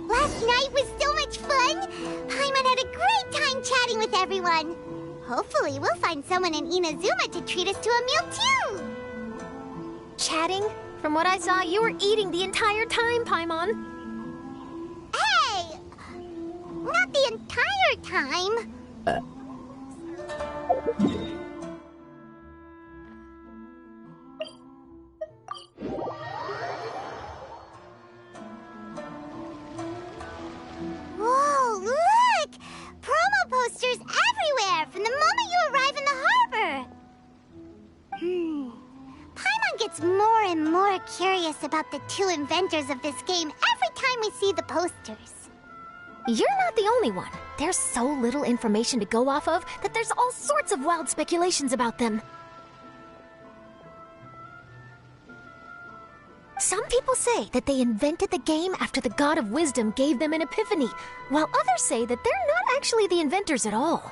Last night was so much fun! Paimon had a great time chatting with everyone. Hopefully we'll find someone in Inazuma to treat us to a meal too! Chatting? From what I saw, you were eating the entire time, Paimon. Hey! Not the entire time! Whoa, look! Promo posters everywhere from the moment you arrive in the harbor! Paimon gets more and more curious about the two inventors of this game every time we see the posters. You're not the only one. There's so little information to go off of that there's all sorts of wild speculations about them. Some people say that they invented the game after the God of Wisdom gave them an epiphany, while others say that they're not actually the inventors at all.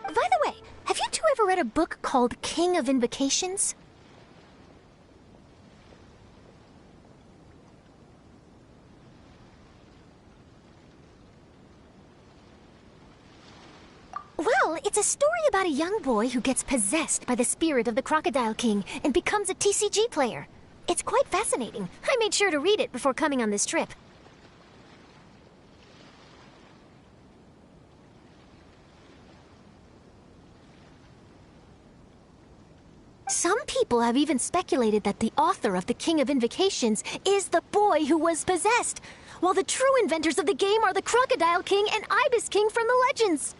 By the way, have you two ever read a book called King of Invocations? Well, it's a story about a young boy who gets possessed by the spirit of the Crocodile King and becomes a TCG player. It's quite fascinating. I made sure to read it before coming on this trip. Some people have even speculated that the author of the King of Invocations is the boy who was possessed, while the true inventors of the game are the Crocodile King and Ibis King from the legends.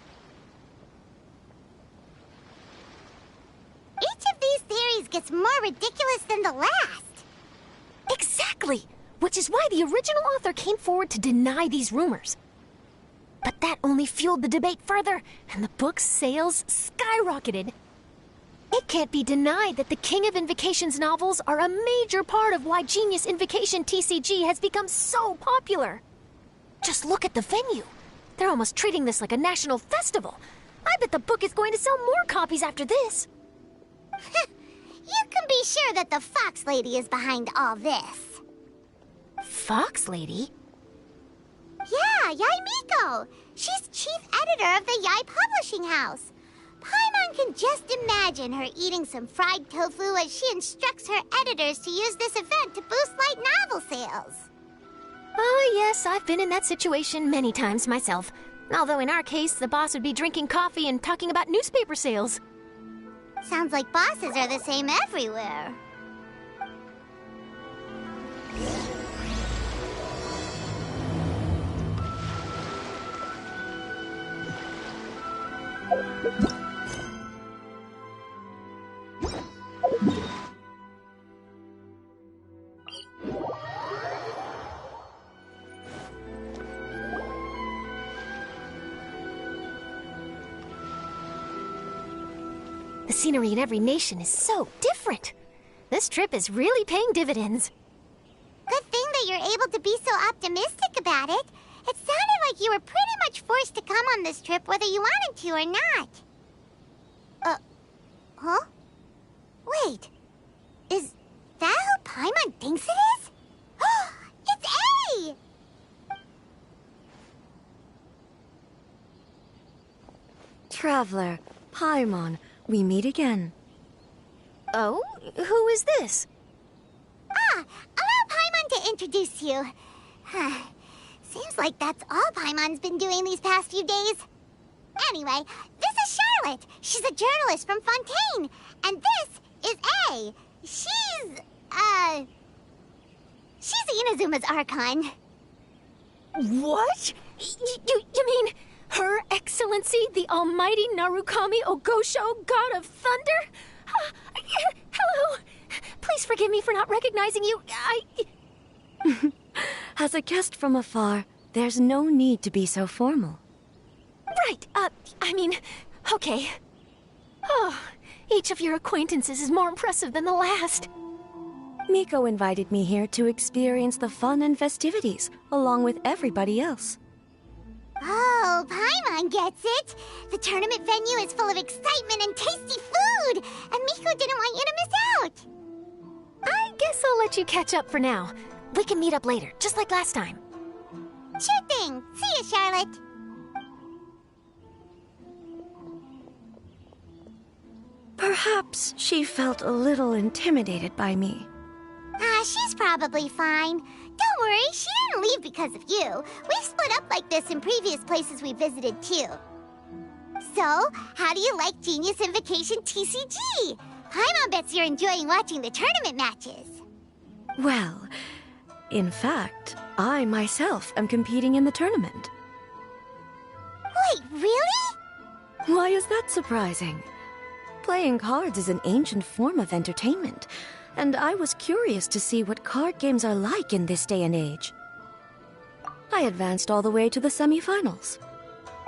Each of these theories gets more ridiculous than the last. Exactly! Which is why the original author came forward to deny these rumors. But that only fueled the debate further, and the book's sales skyrocketed. It can't be denied that the King of Invocations novels are a major part of why Genius Invocation TCG has become so popular. Just look at the venue. They're almost treating this like a national festival. I bet the book is going to sell more copies after this. You can be sure that the Fox Lady is behind all this. Fox Lady? Yeah, Yai Miko. She's chief editor of the Yai Publishing House. Paimon can just imagine her eating some fried tofu as she instructs her editors to use this event to boost light novel sales. Oh, yes, I've been in that situation many times myself. Although in our case, the boss would be drinking coffee and talking about newspaper sales. Sounds like bosses are the same everywhere. The scenery in every nation is so different. This trip is really paying dividends. Good thing that you're able to be so optimistic about it. It sounded like you were pretty much forced to come on this trip whether you wanted to or not. Huh? Wait. Is that who Paimon thinks it is? It's A! Traveler, Paimon, we meet again. Oh? Who is this? Allow Paimon to introduce you. Seems like that's all Paimon's been doing these past few days. Anyway, this is Charlotte. She's a journalist from Fontaine. And this is A. She's Inazuma's Archon. What? You mean Her Excellency, the Almighty Narukami Ogosho, God of Thunder? Hello. Please forgive me for not recognizing you. As a guest from afar, there's no need to be so formal. Right, okay. Oh, each of your acquaintances is more impressive than the last. Miko invited me here to experience the fun and festivities, along with everybody else. Oh, Paimon gets it. The tournament venue is full of excitement and tasty food, and Miko didn't want you to miss out. I guess I'll let you catch up for now. We can meet up later, just like last time. Sure thing. See you, Charlotte. Perhaps she felt a little intimidated by me. She's probably fine. Don't worry, she didn't leave because of you. We've split up like this in previous places we visited, too. So, how do you like Genius Invocation TCG? Paimon bets you're enjoying watching the tournament matches. Well, in fact, I myself am competing in the tournament. Wait, really? Why is that surprising? Playing cards is an ancient form of entertainment, and I was curious to see what card games are like in this day and age. I advanced all the way to the semifinals.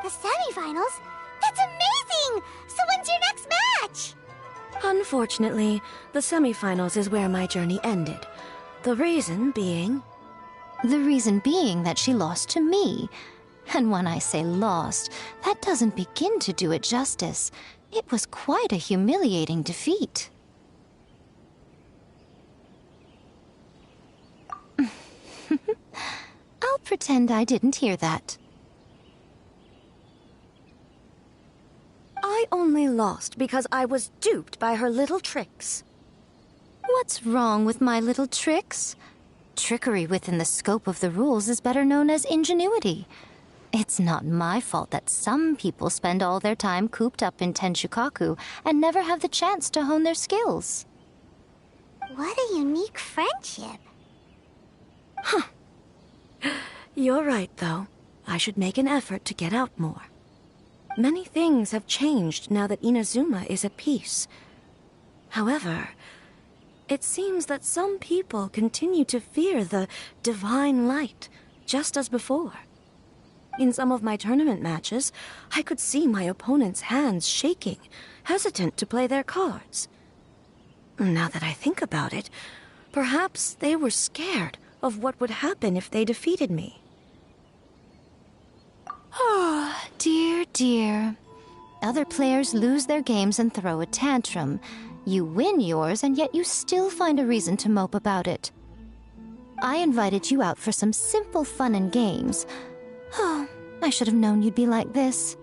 The semifinals? That's amazing! So when's your next match? Unfortunately, the semifinals is where my journey ended. The reason being... The reason being that she lost to me. And when I say lost, that doesn't begin to do it justice. It was quite a humiliating defeat. I'll pretend I didn't hear that. I only lost because I was duped by her little tricks. What's wrong with my little tricks? Trickery within the scope of the rules is better known as ingenuity. It's not my fault that some people spend all their time cooped up in Tenshukaku and never have the chance to hone their skills. What a unique friendship. Huh. You're right, though. I should make an effort to get out more. Many things have changed now that Inazuma is at peace. However, it seems that some people continue to fear the divine light, just as before. In some of my tournament matches, I could see my opponent's hands shaking, hesitant to play their cards. Now that I think about it, perhaps they were scared of what would happen if they defeated me. Oh, dear, dear. Other players lose their games and throw a tantrum. You win yours, and yet you still find a reason to mope about it. I invited you out for some simple fun and games. Oh, I should have known you'd be like this.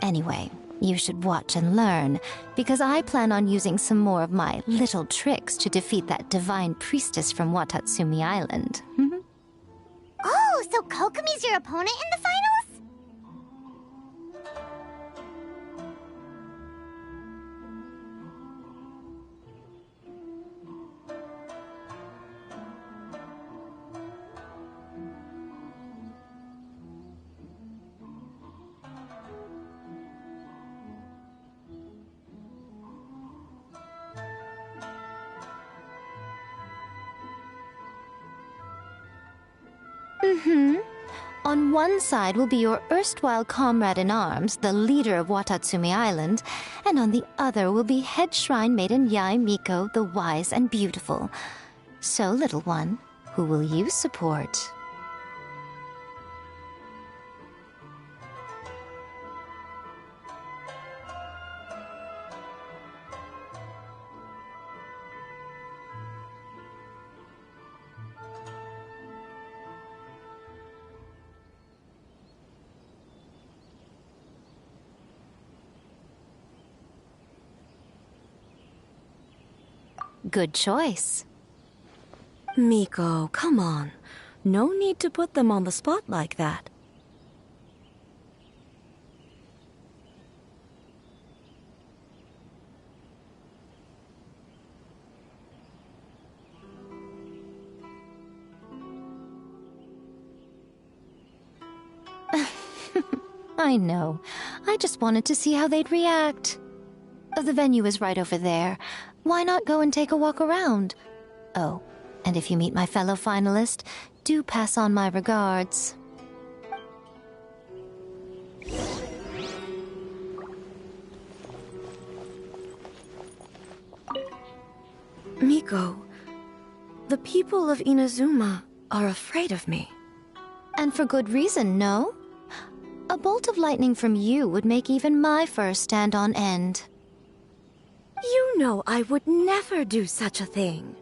Anyway, you should watch and learn, because I plan on using some more of my little tricks to defeat that divine priestess from Watatsumi Island. Oh, so Kokomi's your opponent in the finals? On one side will be your erstwhile comrade in arms, the leader of Watatsumi Island, and on the other will be head shrine maiden Yae Miko, the wise and beautiful. So, little one, who will you support? Good choice. Miko, come on. No need to put them on the spot like that. I know. I just wanted to see how they'd react. The venue is right over there. Why not go and take a walk around? Oh, and if you meet my fellow finalist, do pass on my regards. Miko, the people of Inazuma are afraid of me. And for good reason, no? A bolt of lightning from you would make even my fur stand on end. You know I would never do such a thing.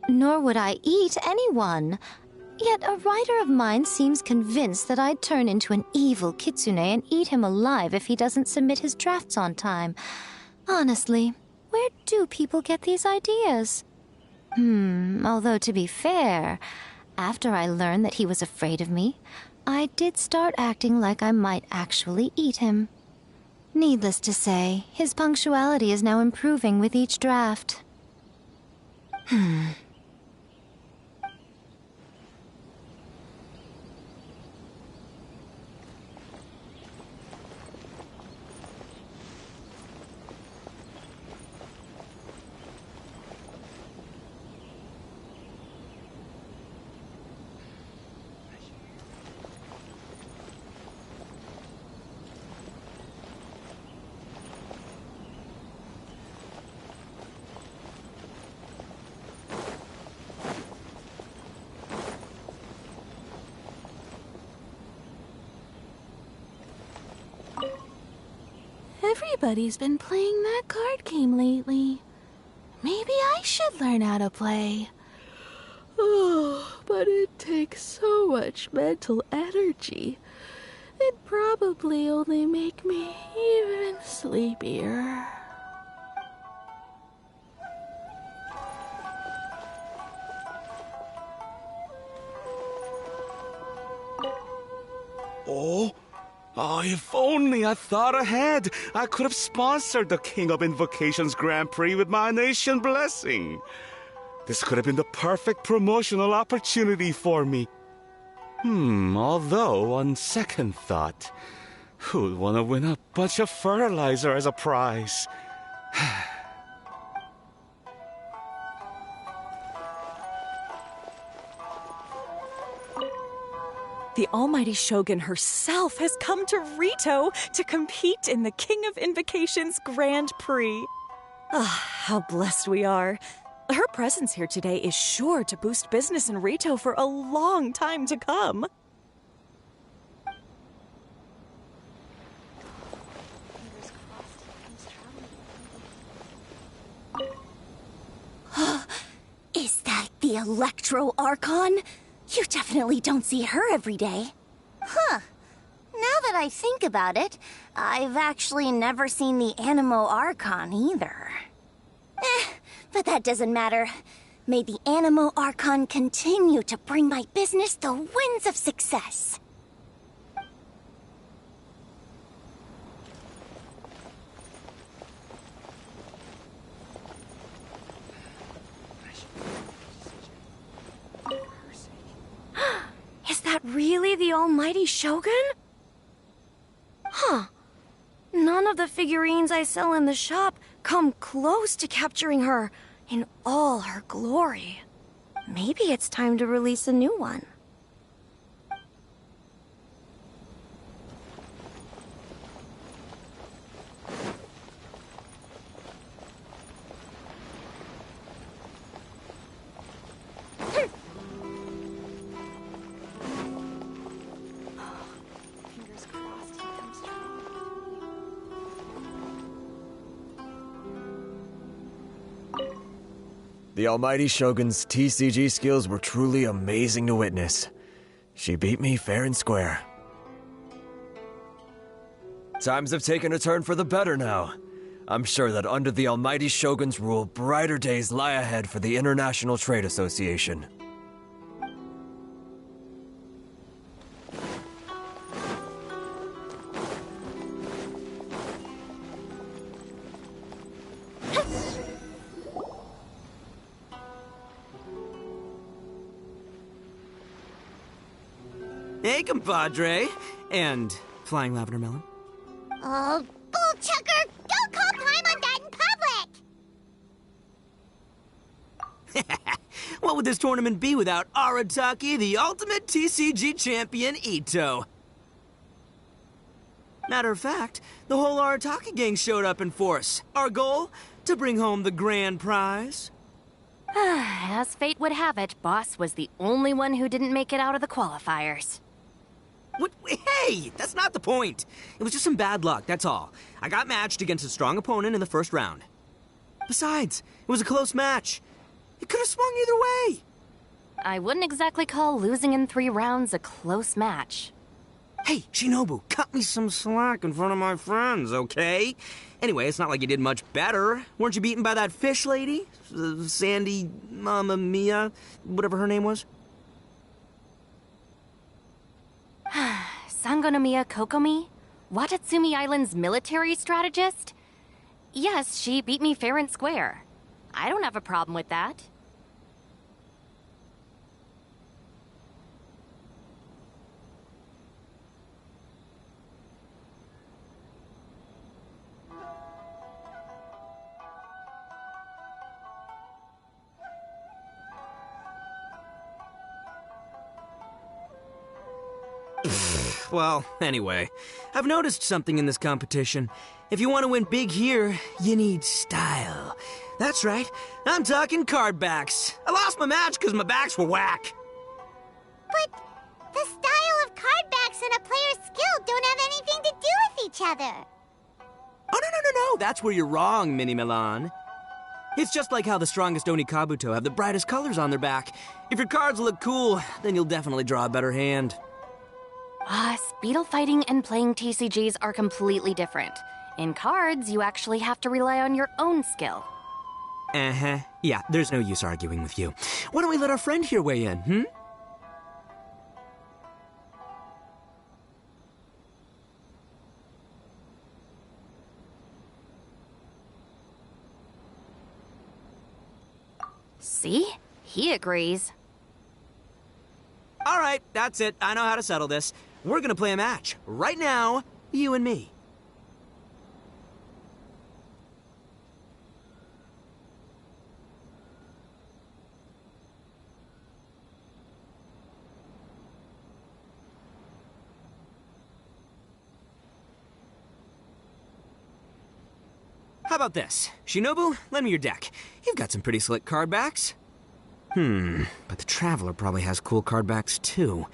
Nor would I eat anyone. Yet a writer of mine seems convinced that I'd turn into an evil kitsune and eat him alive if he doesn't submit his drafts on time. Honestly, where do people get these ideas? Although to be fair, after I learned that he was afraid of me, I did start acting like I might actually eat him. Needless to say, his punctuality is now improving with each draft. Everybody's been playing that card game lately. Maybe I should learn how to play. Oh, but it takes so much mental energy. It'd probably only make me even sleepier. Oh, if only I thought ahead. I could have sponsored the King of Invocations Grand Prix with my nation blessing. This could have been the perfect promotional opportunity for me. Although, on second thought, who'd want to win a bunch of fertilizer as a prize? The almighty Shogun herself has come to Rito to compete in the King of Invocations Grand Prix. How blessed we are. Her presence here today is sure to boost business in Rito for a long time to come. Is that the Electro Archon? You definitely don't see her every day. Huh. Now that I think about it, I've actually never seen the Animo Archon either. But that doesn't matter. May the Animo Archon continue to bring my business the winds of success. Is that really the almighty Shogun? Huh. None of the figurines I sell in the shop come close to capturing her in all her glory. Maybe it's time to release a new one. The almighty Shogun's TCG skills were truly amazing to witness. She beat me fair and square. Times have taken a turn for the better now. I'm sure that under the almighty Shogun's rule, brighter days lie ahead for the International Trade Association. Hey, compadre. And Flying Lavender Melon. Oh, bullchucker! Don't call Paimon that in public! What would this tournament be without Arataki, the ultimate TCG champion, Ito? Matter of fact, the whole Arataki gang showed up in force. Our goal? To bring home the grand prize. As fate would have it, Boss was the only one who didn't make it out of the qualifiers. What? Hey, that's not the point. It was just some bad luck, that's all. I got matched against a strong opponent in the first round. Besides, it was a close match. It could have swung either way. I wouldn't exactly call losing in 3 rounds a close match. Hey, Shinobu, cut me some slack in front of my friends, okay? Anyway, it's not like you did much better. Weren't you beaten by that fish lady? Sandy Mamma Mia, whatever her name was? Sangonomiya Kokomi? Watatsumi Island's military strategist? Yes, she beat me fair and square. I don't have a problem with that. Well, anyway, I've noticed something in this competition. If you want to win big here, you need style. That's right, I'm talking card backs. I lost my match because my backs were whack. But the style of card backs and a player's skill don't have anything to do with each other. Oh, no, that's where you're wrong, Mini Milan. It's just like how the strongest Oni Kabuto have the brightest colors on their back. If your cards look cool, then you'll definitely draw a better hand. Speedle fighting and playing TCGs are completely different. In cards, you actually have to rely on your own skill. Uh-huh. Yeah, there's no use arguing with you. Why don't we let our friend here weigh in, See? He agrees. All right, that's it. I know how to settle this. We're gonna play a match. Right now, you and me. How about this? Shinobu, lend me your deck. You've got some pretty slick card backs. But the Traveler probably has cool card backs too.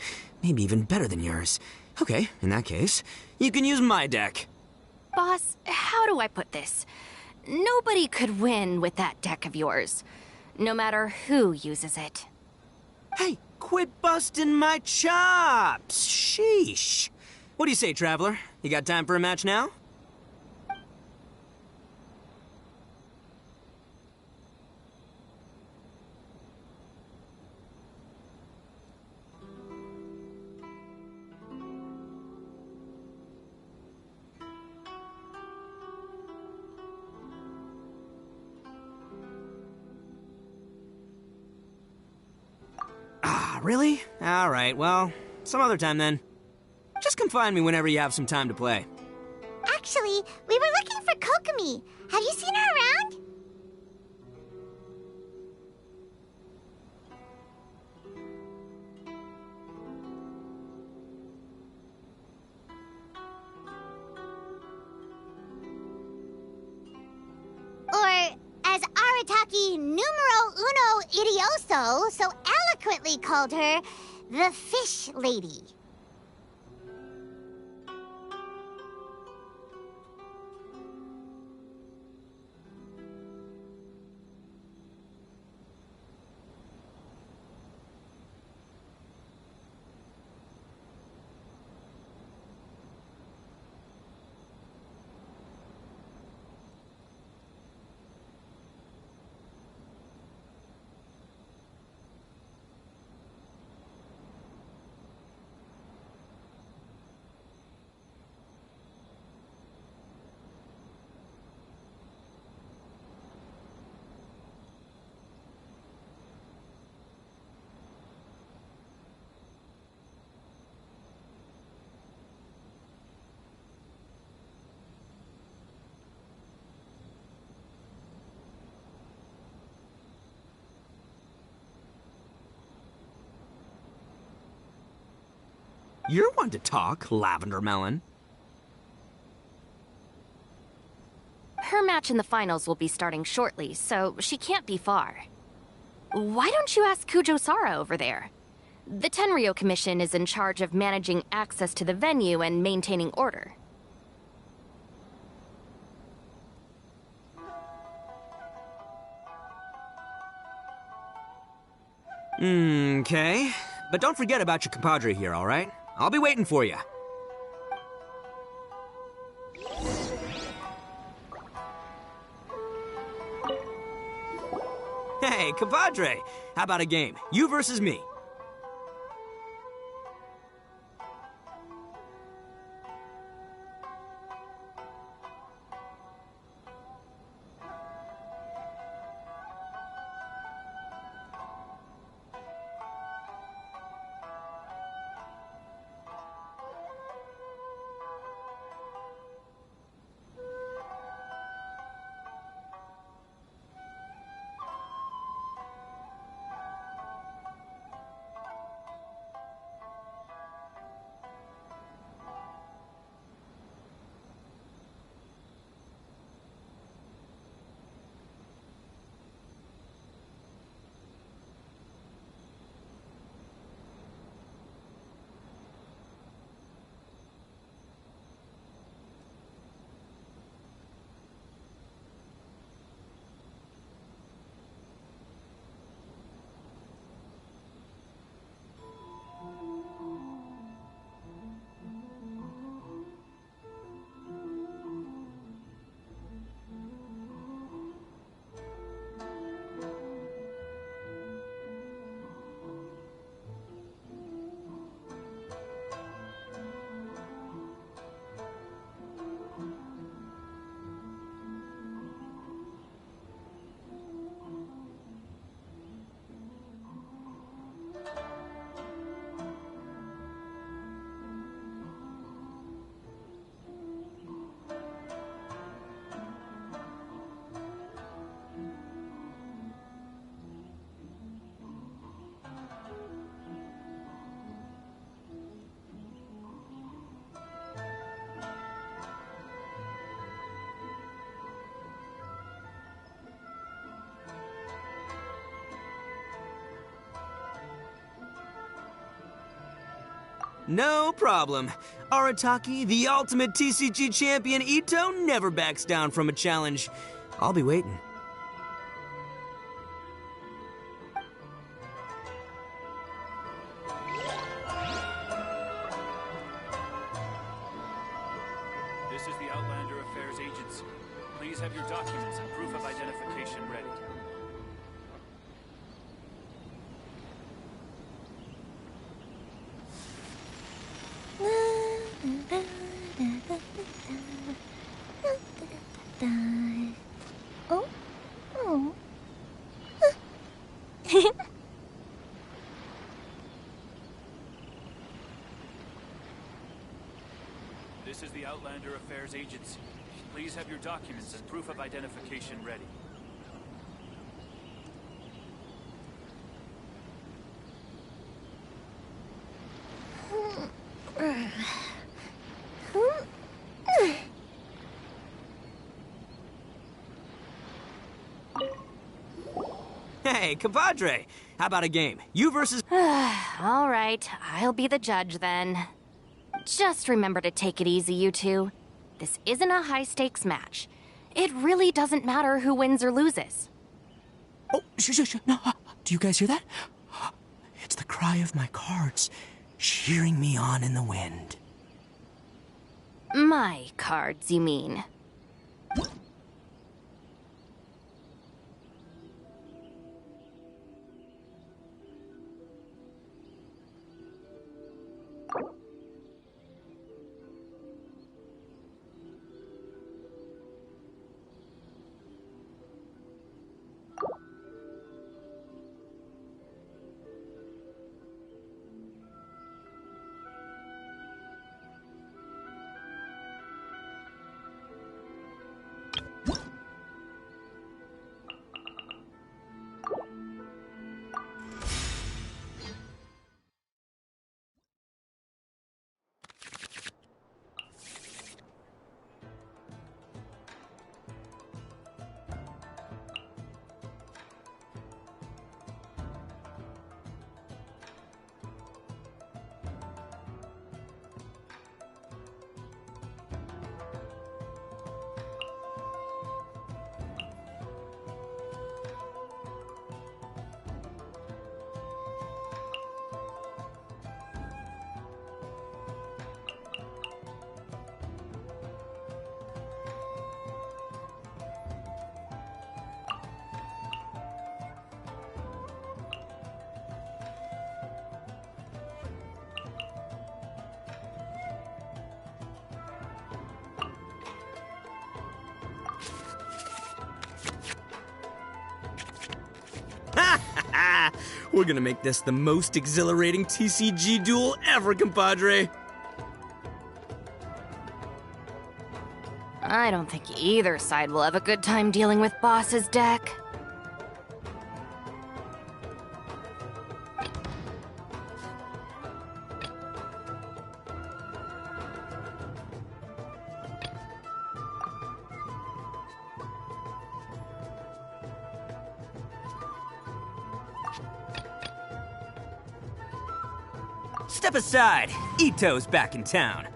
Maybe even better than yours. Okay, in that case, you can use my deck. Boss, how do I put this? Nobody could win with that deck of yours, no matter who uses it. Hey, quit busting my chops! Sheesh. What do you say, Traveler? You got time for a match now? Really? All right, well, some other time then. Just come find me whenever you have some time to play. Actually, we were looking for Kokomi. Have you seen her around? Or, as Arataki numero uno idioso so eloquently called her, the Fish Lady. You're one to talk, Lavender Melon. Her match in the finals will be starting shortly, so she can't be far. Why don't you ask Kujo-Sara over there? The Tenryo Commission is in charge of managing access to the venue and maintaining order. Okay. But don't forget about your compadre here, all right? I'll be waiting for you. Hey, compadre! How about a game? You versus me. No problem. Arataki, the ultimate TCG champion Ito, never backs down from a challenge. I'll be waiting. This is the Outlander Affairs Agency. Please have your documents and proof of identification ready. Oh? Oh. This is the Outlander Affairs Agency. Please have your documents and proof of identification ready. Hey, compadre! How about a game? You versus... All right, I'll be the judge then. Just remember to take it easy, you two. This isn't a high-stakes match. It really doesn't matter who wins or loses. Oh, shh. No, do you guys hear that? It's the cry of my cards, cheering me on in the wind. My cards, you mean? We're gonna make this the most exhilarating TCG duel ever, compadre. I don't think either side will have a good time dealing with Boss's deck. Step aside. Ito's back in town.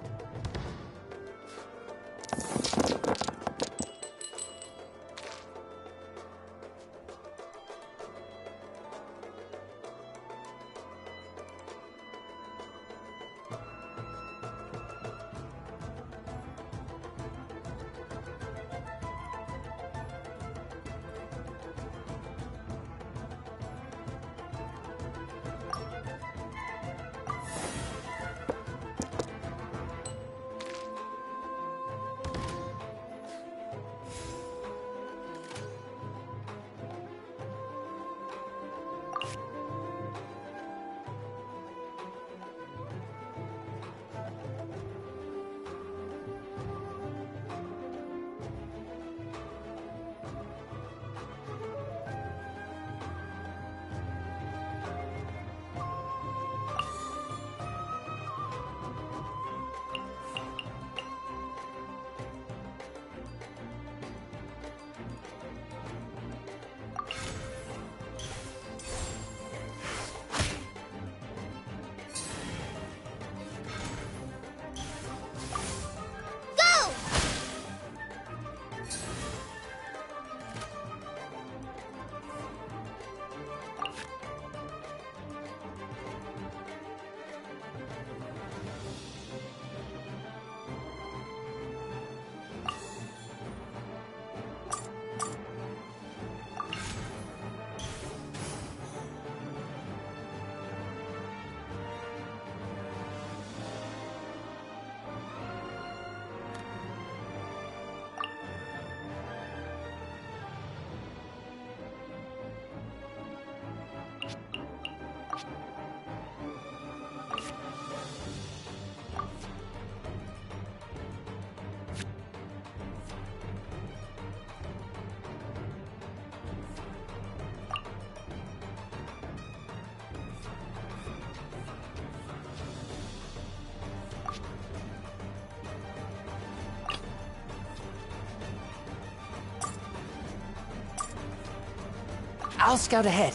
I'll scout ahead.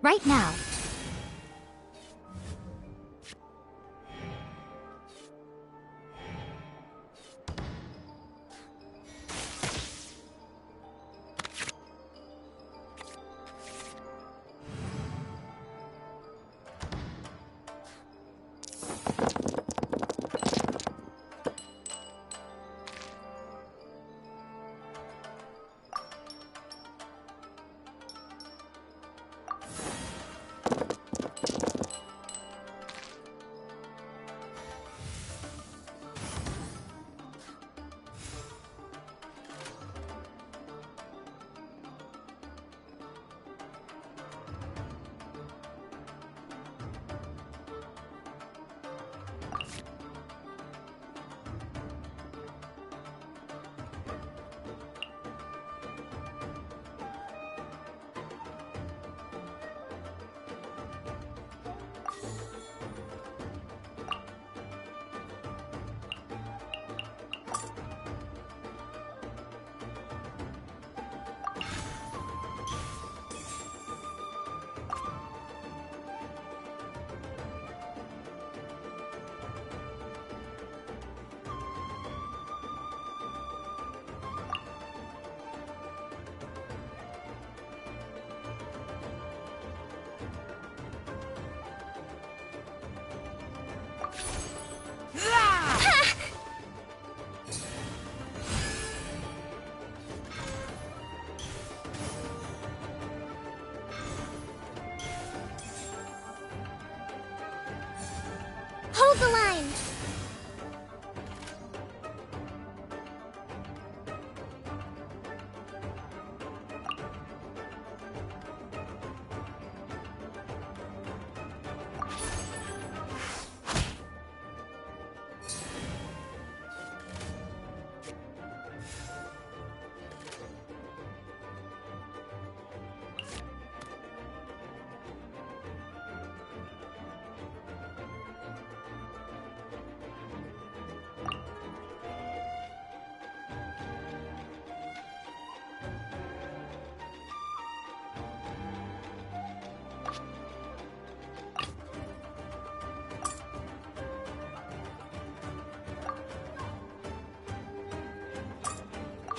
Right now.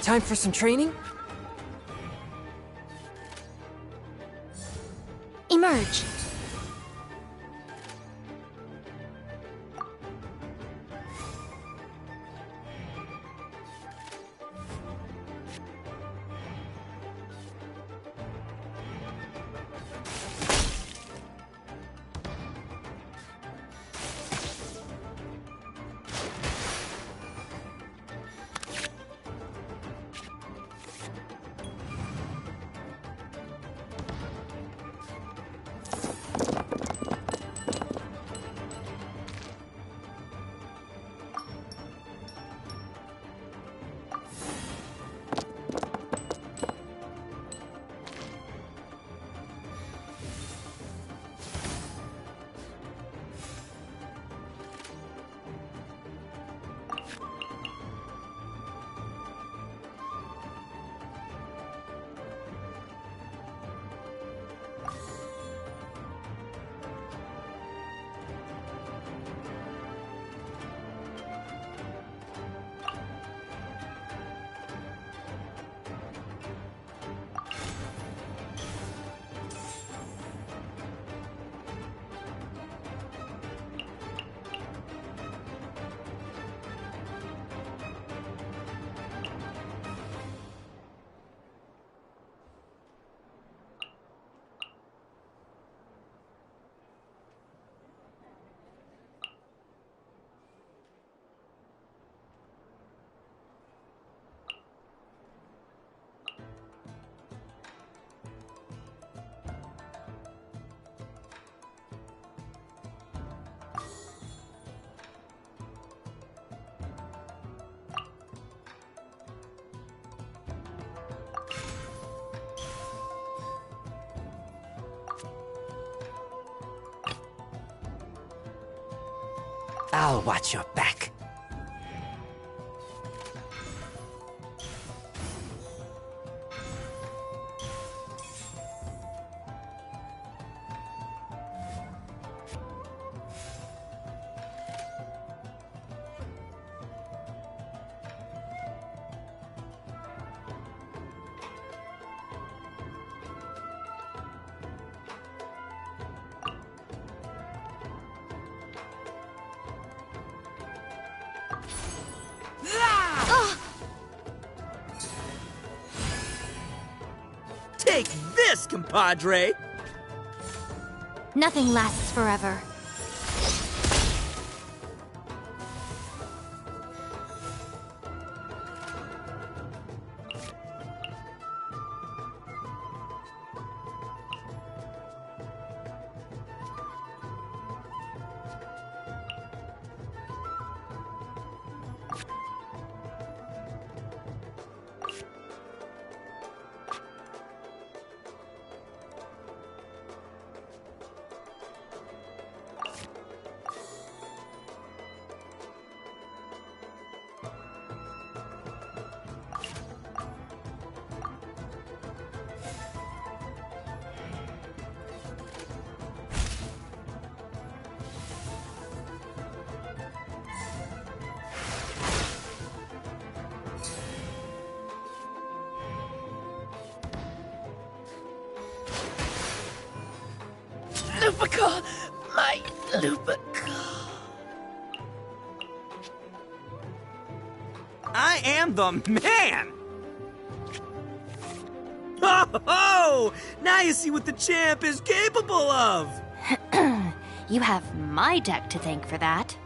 Time for some training? Emerge. I'll watch your back. Take this, compadre! Nothing lasts forever. Lupica! My Lupica! I am the man! Ho ho! Now you see what the champ is capable of! You have my deck to thank for that.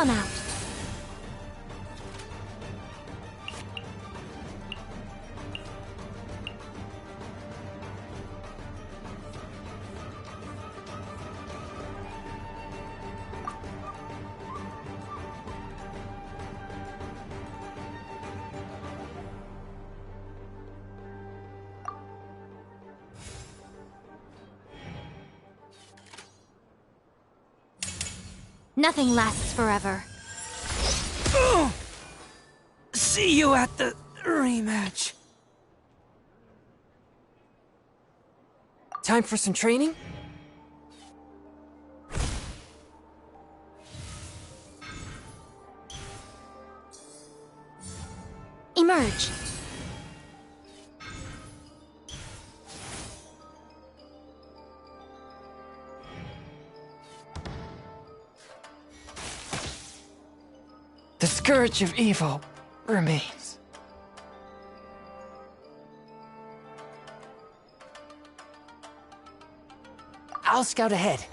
come out. Nothing lasts forever. See you at the rematch. Time for some training? Emerge. The scourge of evil remains. I'll scout ahead.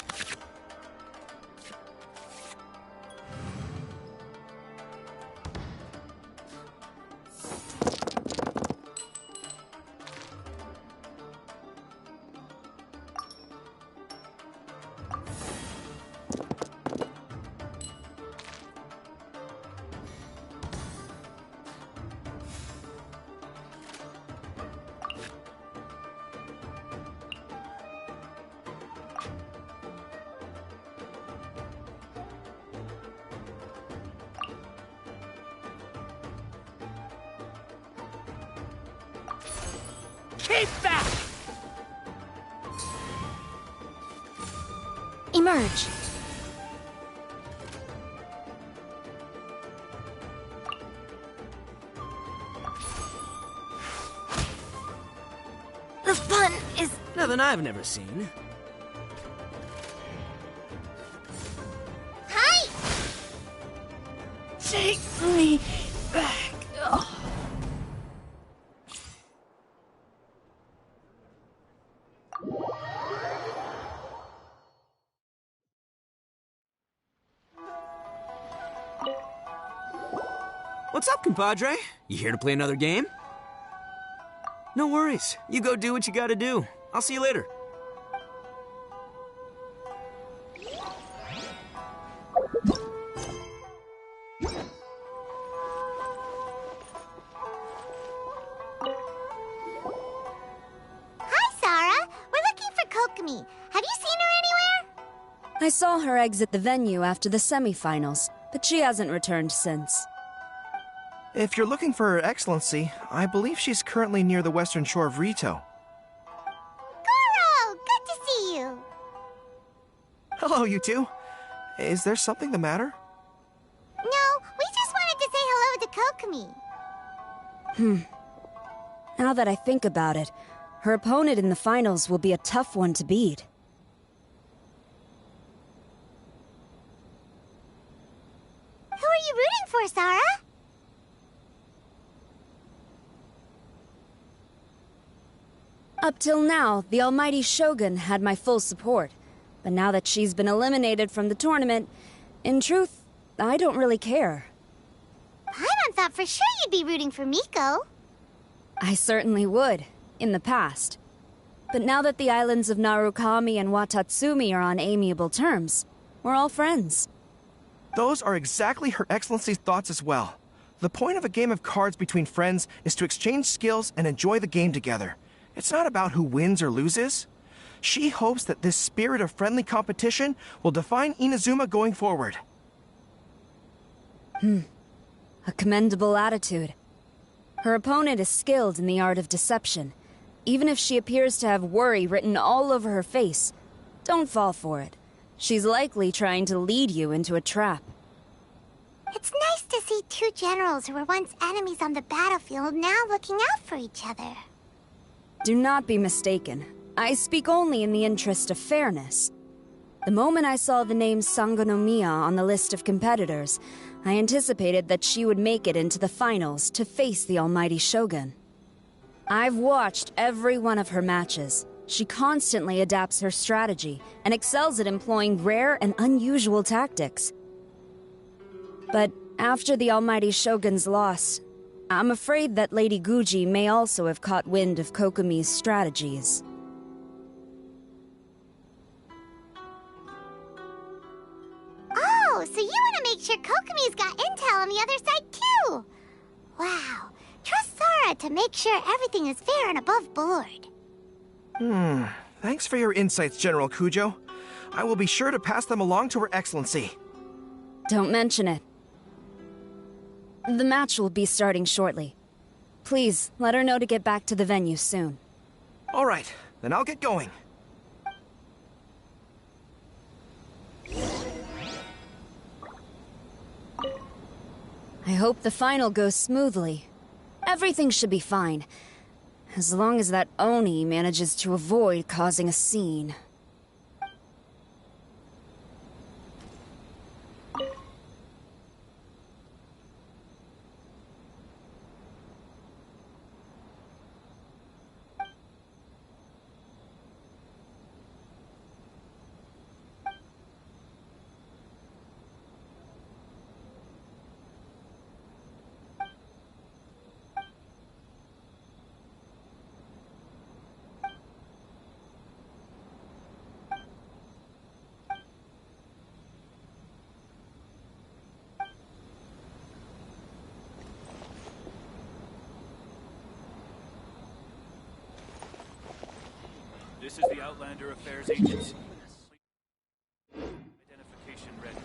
Keep back! Emerge. The fun is... Nothing I've never seen. Hi! Take me back. Ugh. What's up, compadre? You here to play another game? No worries. You go do what you gotta do. I'll see you later. Hi, Sarah. We're looking for Kokomi. Have you seen her anywhere? I saw her exit the venue after the semifinals, but she hasn't returned since. If you're looking for Her Excellency, I believe she's currently near the western shore of Rito. Goro! Good to see you. Hello, you two. Is there something the matter? No, we just wanted to say hello to Kokomi. Now that I think about it, her opponent in the finals will be a tough one to beat. Who are you rooting for, Sarah? Up till now, the almighty Shogun had my full support. But now that she's been eliminated from the tournament, in truth, I don't really care. Paimon thought for sure you'd be rooting for Miko. I certainly would, in the past. But now that the islands of Narukami and Watatsumi are on amiable terms, we're all friends. Those are exactly Her Excellency's thoughts as well. The point of a game of cards between friends is to exchange skills and enjoy the game together. It's not about who wins or loses. She hopes that this spirit of friendly competition will define Inazuma going forward. A commendable attitude. Her opponent is skilled in the art of deception. Even if she appears to have worry written all over her face, don't fall for it. She's likely trying to lead you into a trap. It's nice to see two generals who were once enemies on the battlefield now looking out for each other. Do not be mistaken. I speak only in the interest of fairness. The moment I saw the name Sangonomiya on the list of competitors, I anticipated that she would make it into the finals to face the almighty Shogun. I've watched every one of her matches. She constantly adapts her strategy and excels at employing rare and unusual tactics. But after the Almighty Shogun's loss, I'm afraid that Lady Guji may also have caught wind of Kokomi's strategies. Oh, so you want to make sure Kokomi's got intel on the other side too? Wow. Trust Sora to make sure everything is fair and above board. Thanks for your insights, General Kujo. I will be sure to pass them along to Her Excellency. Don't mention it. The match will be starting shortly. Please, let her know to get back to the venue soon. All right, then I'll get going. I hope the final goes smoothly. Everything should be fine. As long as that Oni manages to avoid causing a scene. This is the Outlander Affairs Agency. Identification ready.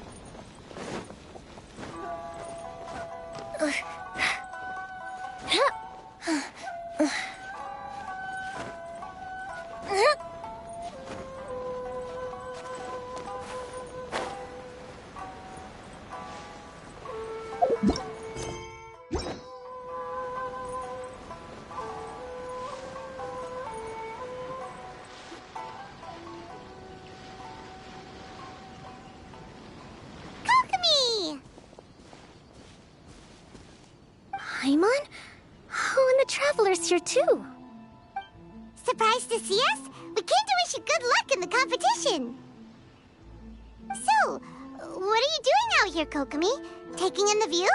Kokomi! Paimon? Oh, and the Traveler's here too. Surprised to see us? We came to wish you good luck in the competition. So, what are you doing out here, Kokomi? Taking in the view?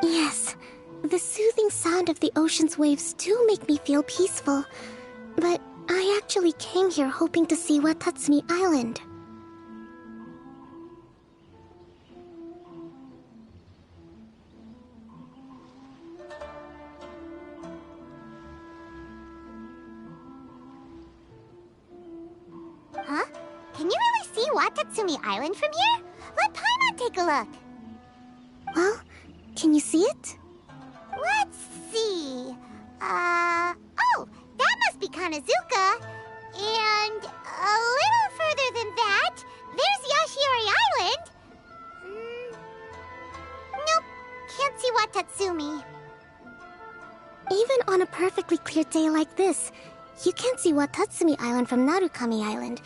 Yes. The soothing sound of the ocean's waves do make me feel peaceful. But I actually came here hoping to see Watatsumi Island. Huh? Can you really see Watatsumi Island from here? Let Paimon take a look. Well, can you see it? Let's see. Oh, that must be Kanazuka. And a little further than that, there's Yashiori Island. Nope, can't see Watatsumi. Even on a perfectly clear day like this, you can't see Watatsumi Island from Narukami Island.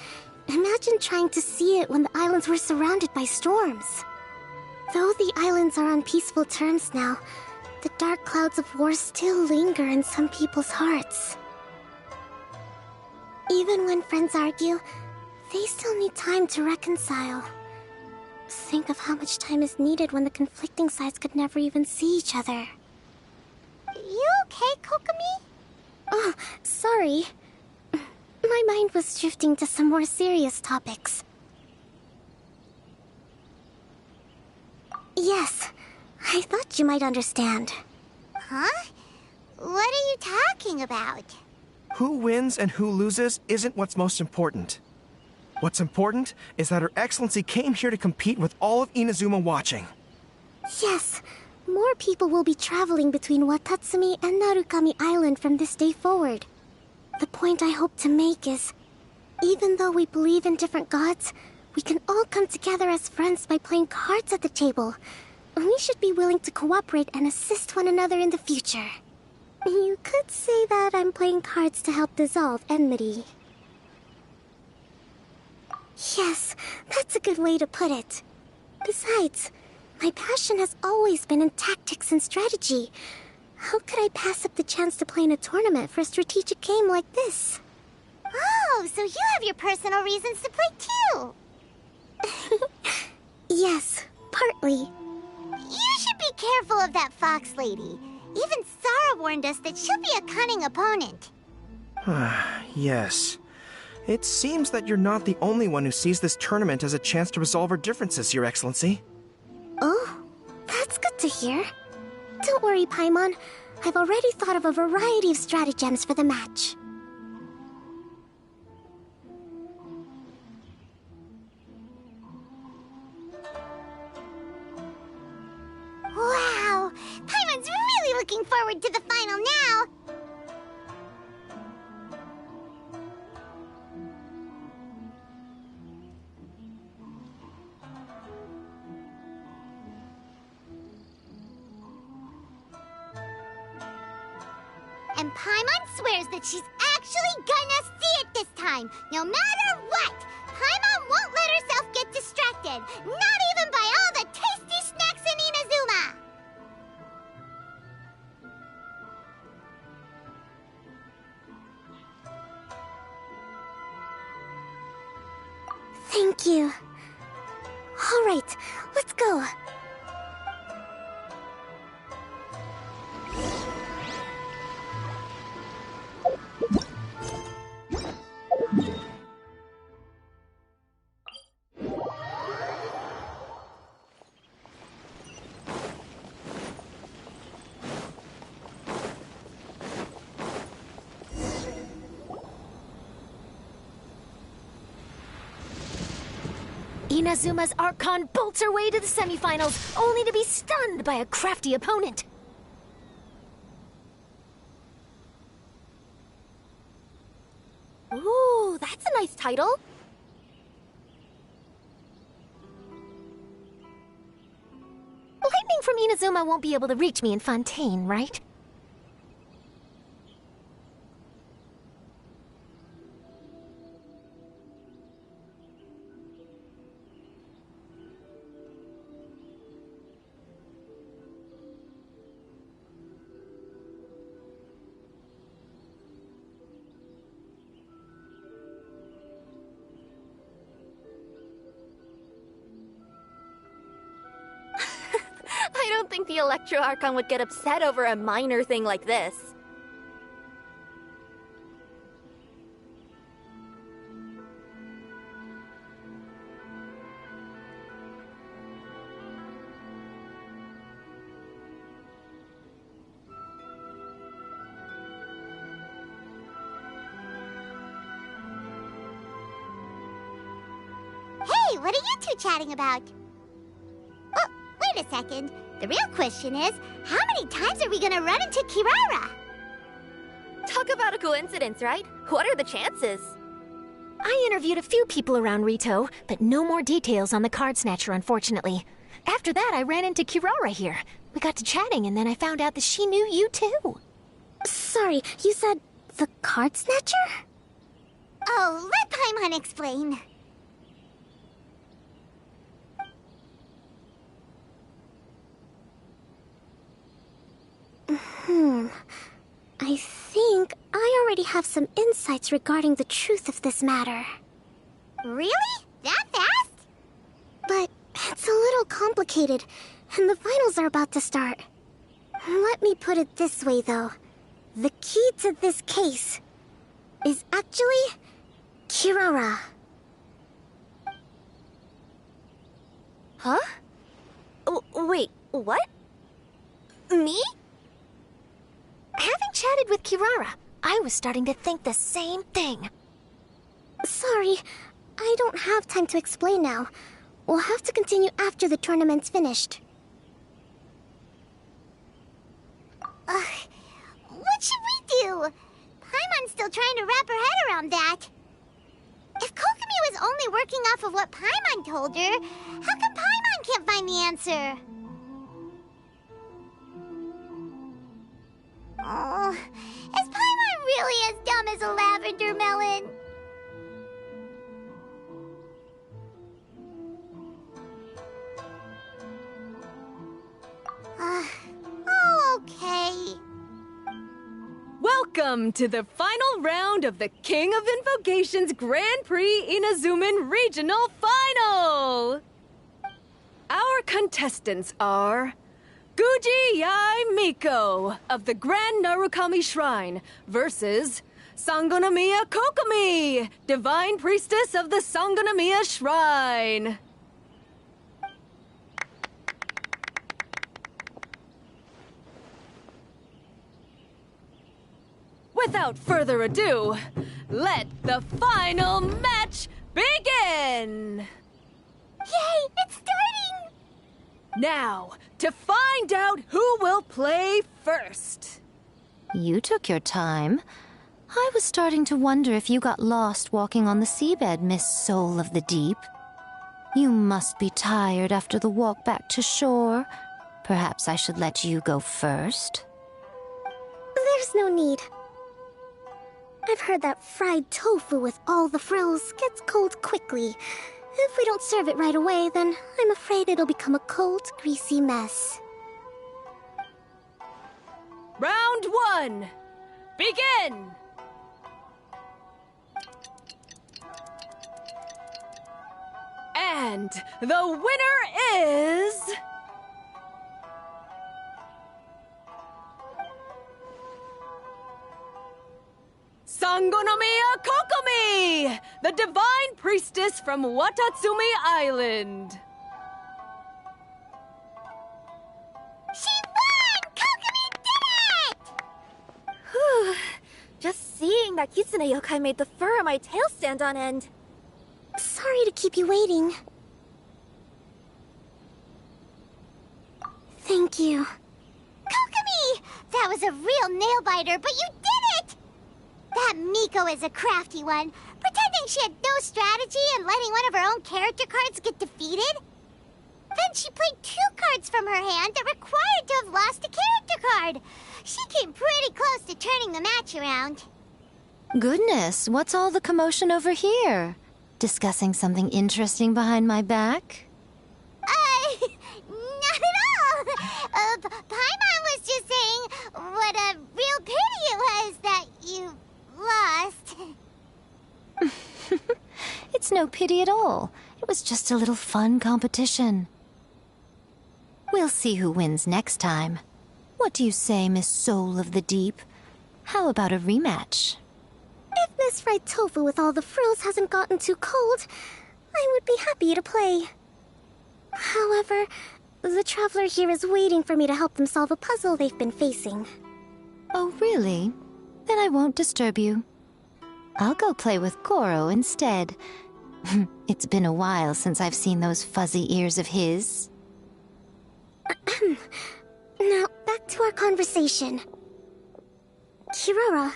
Imagine trying to see it when the islands were surrounded by storms. Though the islands are on peaceful terms now, the dark clouds of war still linger in some people's hearts. Even when friends argue, they still need time to reconcile. Think of how much time is needed when the conflicting sides could never even see each other. You okay, Kokomi? Oh, sorry. My mind was drifting to some more serious topics. Yes, I thought you might understand. Huh? What are you talking about? Who wins and who loses isn't what's most important. What's important is that Her Excellency came here to compete with all of Inazuma watching. Yes, more people will be traveling between Watatsumi and Narukami Island from this day forward. The point I hope to make is, even though we believe in different gods, we can all come together as friends by playing cards at the table. We should be willing to cooperate and assist one another in the future. You could say that I'm playing cards to help dissolve enmity. Yes, that's a good way to put it. Besides, my passion has always been in tactics and strategy. How could I pass up the chance to play in a tournament for a strategic game like this? Oh, so you have your personal reasons to play too. Yes, partly. You should be careful of that fox lady. Even Sarah warned us that she'll be a cunning opponent. Yes. It seems that you're not the only one who sees this tournament as a chance to resolve our differences, Your Excellency. Oh, that's good to hear. Don't worry, Paimon. I've already thought of a variety of stratagems for the match. Wow! Paimon's really looking forward to the final now! And Paimon swears that she's actually gonna see it this time, no matter what! Paimon won't let herself get distracted, not even by all the tasty snacks in Inazuma! Thank you. All right, let's go. Inazuma's Archon bolts her way to the semifinals, only to be stunned by a crafty opponent. Ooh, that's a nice title. Lightning from Inazuma won't be able to reach me in Fontaine, right? I don't think the Electro Archon would get upset over a minor thing like this. Hey, what are you two chatting about? Oh, wait a second. The real question is, how many times are we gonna run into Kirara? Talk about a coincidence, right? What are the chances? I interviewed a few people around Rito, but no more details on the card snatcher, unfortunately. After that, I ran into Kirara here. We got to chatting, and then I found out that she knew you too. Sorry, you said the card snatcher? Oh, let Paimon explain. I think I already have some insights regarding the truth of this matter. Really? That fast? But it's a little complicated, and the finals are about to start. Let me put it this way, though. The key to this case is actually Kirara. Huh? Wait, what? Me? Having chatted with Kirara, I was starting to think the same thing. Sorry, I don't have time to explain now. We'll have to continue after the tournament's finished. What should we do? Paimon's still trying to wrap her head around that. If Kokomi was only working off of what Paimon told her, how come Paimon can't find the answer? Oh, is Paimon really as dumb as a lavender melon? Oh, okay. Welcome to the final round of the King of Invocations Grand Prix Inazuman Regional Final! Our contestants are Guji Yai Miko of the Grand Narukami Shrine versus Sangonomiya Kokomi, Divine Priestess of the Sangonomiya Shrine. Without further ado, let the final match begin! Yay, it's starting! Now, to find out who will play first. You took your time. I was starting to wonder if you got lost walking on the seabed, Miss Soul of the Deep. You must be tired after the walk back to shore. Perhaps I should let you go first. There's no need. I've heard that fried tofu with all the frills gets cold quickly. If we don't serve it right away, then I'm afraid it'll become a cold, greasy mess. Round one, begin! And the winner is... Sangonomiya Kokomi, the Divine Priestess from Watatsumi Island. She won! Kokomi did it! Whew. Just seeing that Kitsune yokai made the fur on my tail stand on end. Sorry to keep you waiting. Thank you. Kokomi! That was a real nail-biter, but you did it! That Miko is a crafty one, pretending she had no strategy and letting one of her own character cards get defeated. Then she played 2 cards from her hand that required to have lost a character card. She came pretty close to turning the match around. Goodness, what's all the commotion over here? Discussing something interesting behind my back? Not at all. Paimon was just saying what a real pity it was that you lost. It's no pity at all. It was just a little fun competition. We'll see who wins next time. What do you say, Miss Soul of the Deep? How about a rematch? If Miss Fried Tofu with all the frills hasn't gotten too cold, I would be happy to play. However, the traveler here is waiting for me to help them solve a puzzle they've been facing. Oh, really? Then I won't disturb you. I'll go play with Goro instead. It's been a while since I've seen those fuzzy ears of his. Now, back to our conversation. Kirara,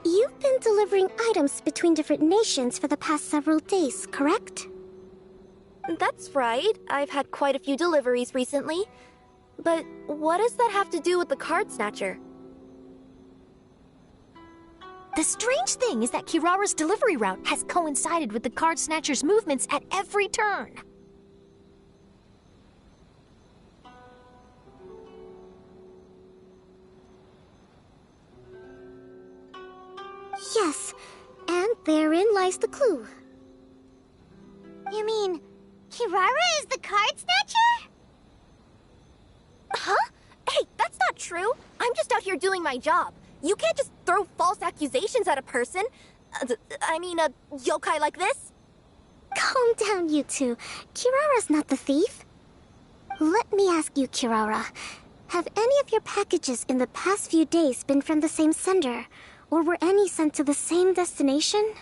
you've been delivering items between different nations for the past several days, correct? That's right. I've had quite a few deliveries recently. But what does that have to do with the card snatcher? The strange thing is that Kirara's delivery route has coincided with the card snatcher's movements at every turn. Yes, and therein lies the clue. You mean, Kirara is the card snatcher? Huh? Hey, that's not true. I'm just out here doing my job. You can't just throw false accusations at a person. I mean, a yokai like this. Calm down, you two. Kirara's not the thief. Let me ask you, Kirara. Have any of your packages in the past few days been from the same sender? Or were any sent to the same destination?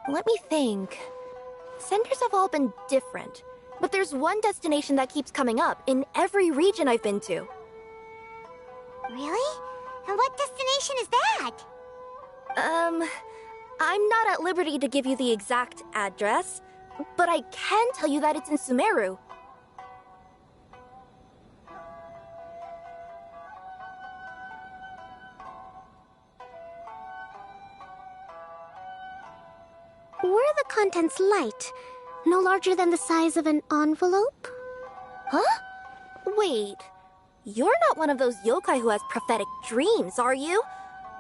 Let me think. Centers have all been different, but there's one destination that keeps coming up in every region I've been to. Really? And what destination is that? I'm not at liberty to give you the exact address, but I can tell you that it's in Sumeru. Were the contents light? No larger than the size of an envelope? Huh? Wait. You're not one of those yokai who has prophetic dreams, are you?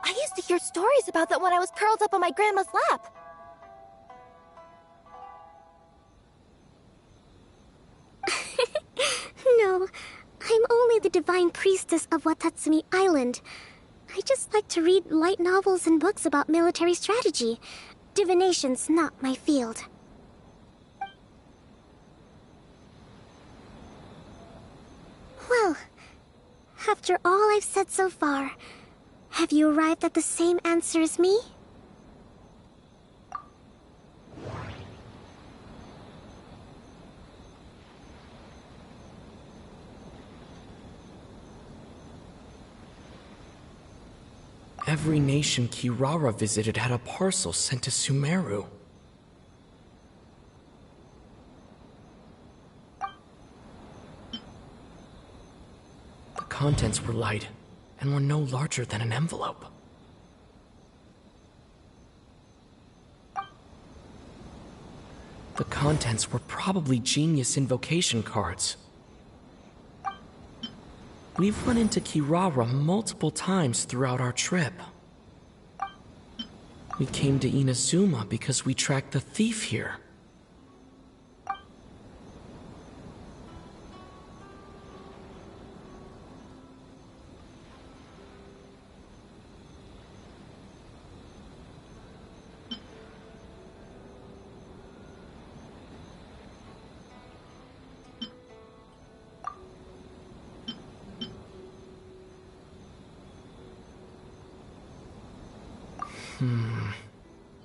I used to hear stories about that when I was curled up on my grandma's lap. No, I'm only the divine priestess of Watatsumi Island. I just like to read light novels and books about military strategy. Divination's not my field. Well, after all I've said so far, have you arrived at the same answer as me? Every nation Kirara visited had a parcel sent to Sumeru. The contents were light and were no larger than an envelope. The contents were probably genius invocation cards. We've run into Kirara multiple times throughout our trip. We came to Inazuma because we tracked the thief here.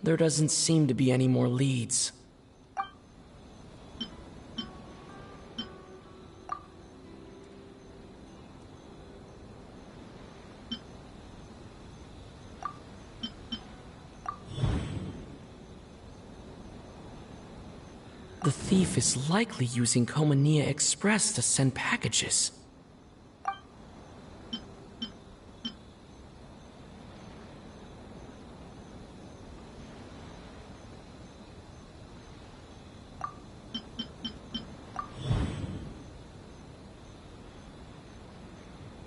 There doesn't seem to be any more leads. The thief is likely using Komania Express to send packages.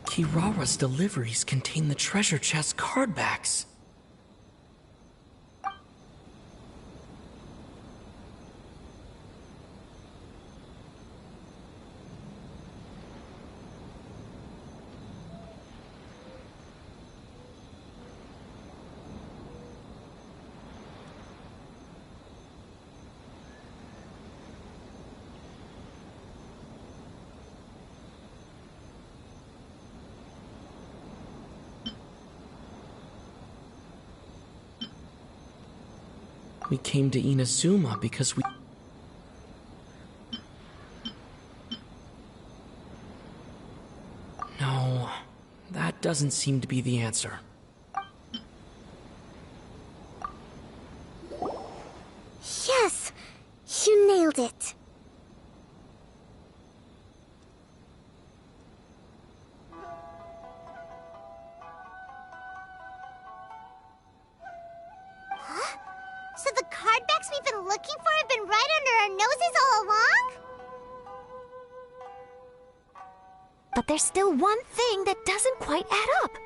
Kirara's deliveries contain the treasure chest cardbacks. We came to Inazuma because we... No, that doesn't seem to be the answer. Yes! You nailed it! So the cardbacks we've been looking for have been right under our noses all along? But there's still one thing that doesn't quite add up.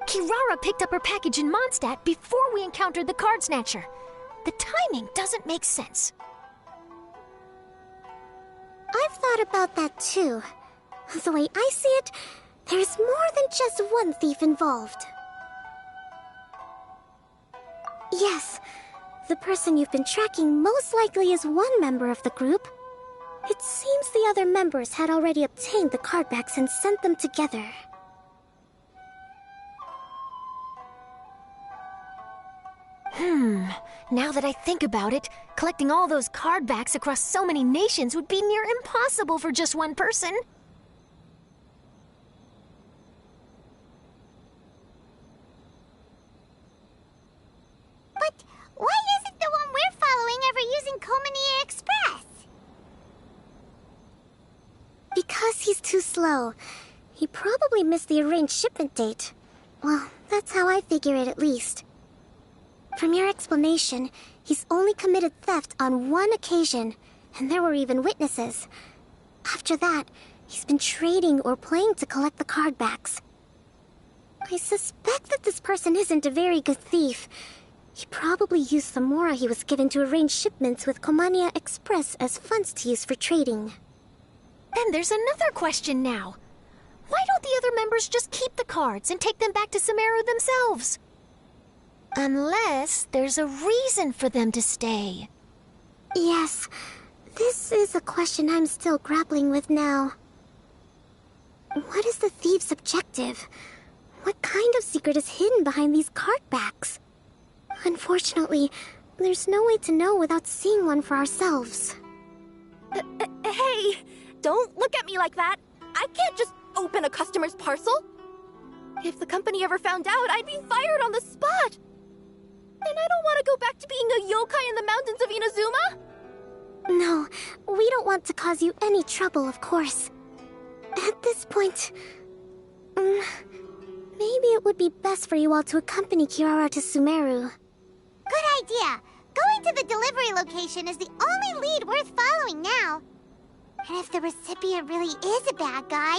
Kirara picked up her package in Mondstadt before we encountered the card snatcher. The timing doesn't make sense. I've thought about that too. The way I see it, there's more than just one thief involved. Yes, the person you've been tracking most likely is one member of the group. It seems the other members had already obtained the cardbacks and sent them together. Now that I think about it, collecting all those card backs across so many nations would be near impossible for just one person. But why isn't the one we're following ever using Komania Express? Because he's too slow. He probably missed the arranged shipment date. Well, that's how I figure it at least. From your explanation, he's only committed theft on one occasion, and there were even witnesses. After that, he's been trading or playing to collect the card backs. I suspect that this person isn't a very good thief. He probably used the mora he was given to arrange shipments with Komania Express as funds to use for trading. Then there's another question now. Why don't the other members just keep the cards and take them back to Sumeru themselves? Unless there's a reason for them to stay. Yes, this is a question I'm still grappling with now. What is the thief's objective? What kind of secret is hidden behind these card backs? Unfortunately, there's no way to know without seeing one for ourselves. Hey, don't look at me like that. I can't just open a customer's parcel. If the company ever found out, I'd be fired on the spot. And I don't want to go back to being a yokai in the mountains of Inazuma. No, we don't want to cause you any trouble, of course. At this point, maybe it would be best for you all to accompany Kirara to Sumeru. Good idea. Going to the delivery location is the only lead worth following now. And if the recipient really is a bad guy,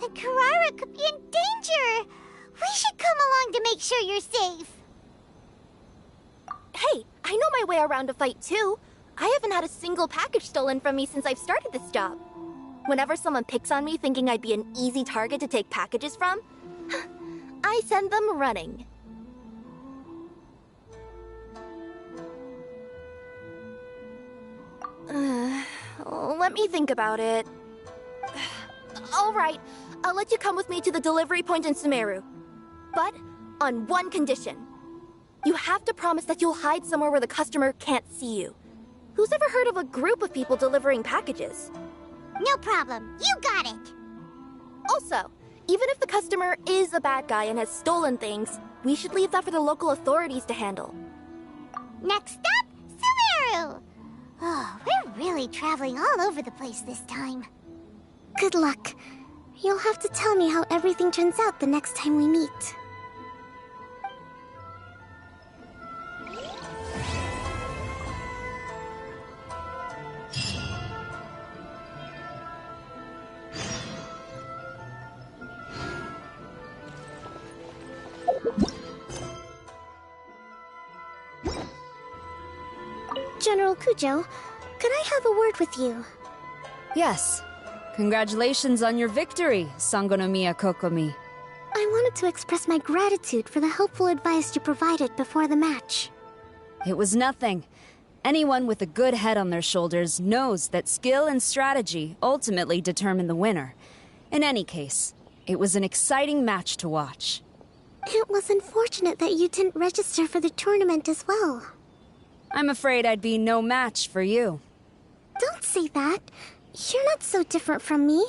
then Kirara could be in danger. We should come along to make sure you're safe. Hey, I know my way around a fight too. I haven't had a single package stolen from me since I've started this job. Whenever someone picks on me thinking I'd be an easy target to take packages from, I send them running. Let me think about it. All right, I'll let you come with me to the delivery point in Sumeru. But on one condition. You have to promise that you'll hide somewhere where the customer can't see you. Who's ever heard of a group of people delivering packages? No problem. You got it. Also, even if the customer is a bad guy and has stolen things, we should leave that for the local authorities to handle. Next up, Sumeru! Oh, we're really traveling all over the place this time. Good luck. You'll have to tell me how everything turns out the next time we meet. General Kujo, could I have a word with you? Yes. Congratulations on your victory, Sangonomiya Kokomi. I wanted to express my gratitude for the helpful advice you provided before the match. It was nothing. Anyone with a good head on their shoulders knows that skill and strategy ultimately determine the winner. In any case, it was an exciting match to watch. It was unfortunate that you didn't register for the tournament as well. I'm afraid I'd be no match for you. Don't say that. You're not so different from me.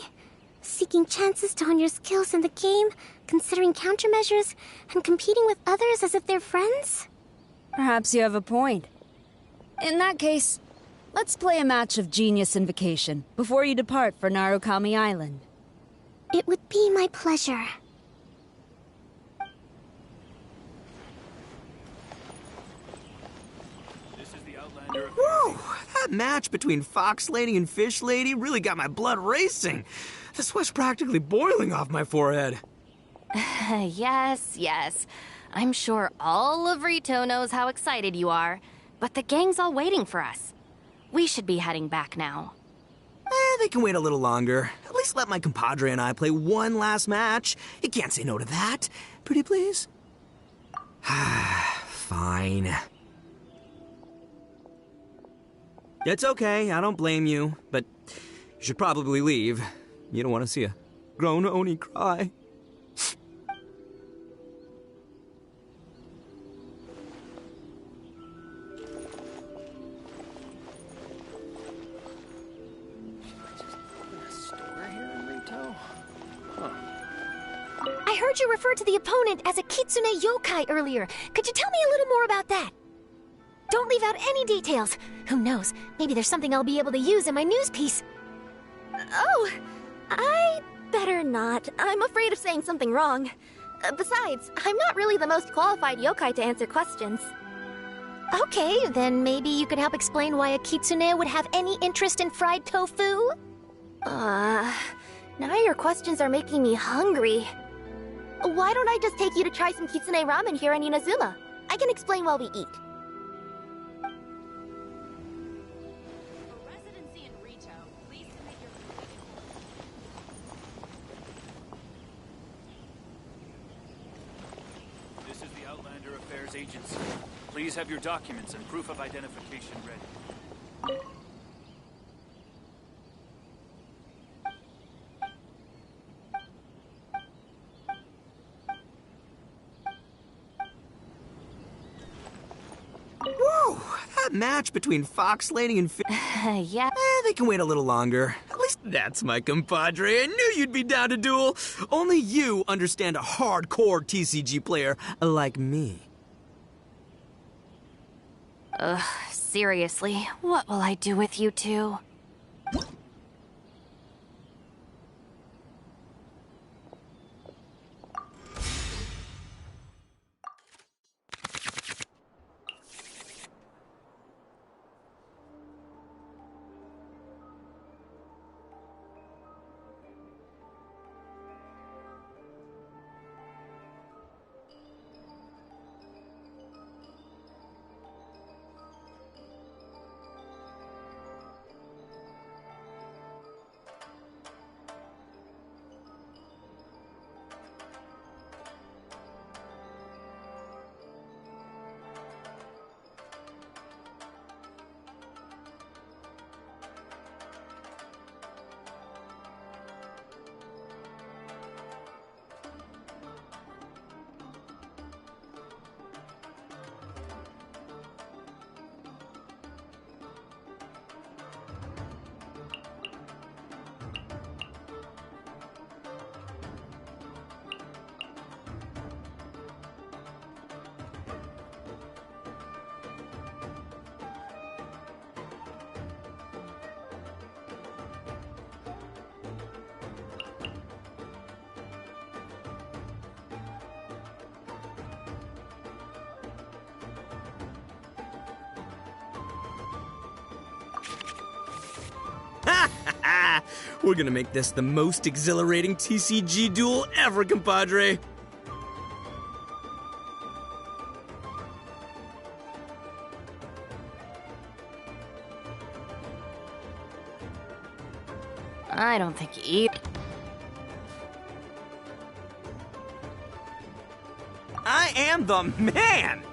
Seeking chances to hone your skills in the game, considering countermeasures, and competing with others as if they're friends? Perhaps you have a point. In that case, let's play a match of Genius Invocation before you depart for Narukami Island. It would be my pleasure. Whew, that match between Fox Lady and Fish Lady really got my blood racing. The sweat's practically boiling off my forehead. Yes. I'm sure all of Rito knows how excited you are, but the gang's all waiting for us. We should be heading back now. They can wait a little longer. At least let my compadre and I play one last match. You can't say no to that. Pretty please? Fine. It's okay, I don't blame you, but you should probably leave. You don't want to see a grown Oni cry. heard you refer to the opponent as a kitsune yokai earlier. Could you tell me a little more about that? Don't leave out any details. Who knows, maybe there's something I'll be able to use in my news piece. Oh, I better not. I'm afraid of saying something wrong. Besides, I'm not really the most qualified yokai to answer questions. Okay, then maybe you could help explain why a kitsune would have any interest in fried tofu? Now your questions are making me hungry. Why don't I just take you to try some kitsune ramen here in Inazuma? I can explain while we eat. This is the Outlander Affairs Agency. Please have your documents and proof of identification ready. Whoa! That match between Fox Lady and Yeah. they can wait a little longer. At least that's my compadre. I knew you'd be down to duel. Only you understand a hardcore TCG player like me. Ugh, seriously, what will I do with you two? We're gonna make this the most exhilarating TCG duel ever, compadre. I don't think either. I am the man!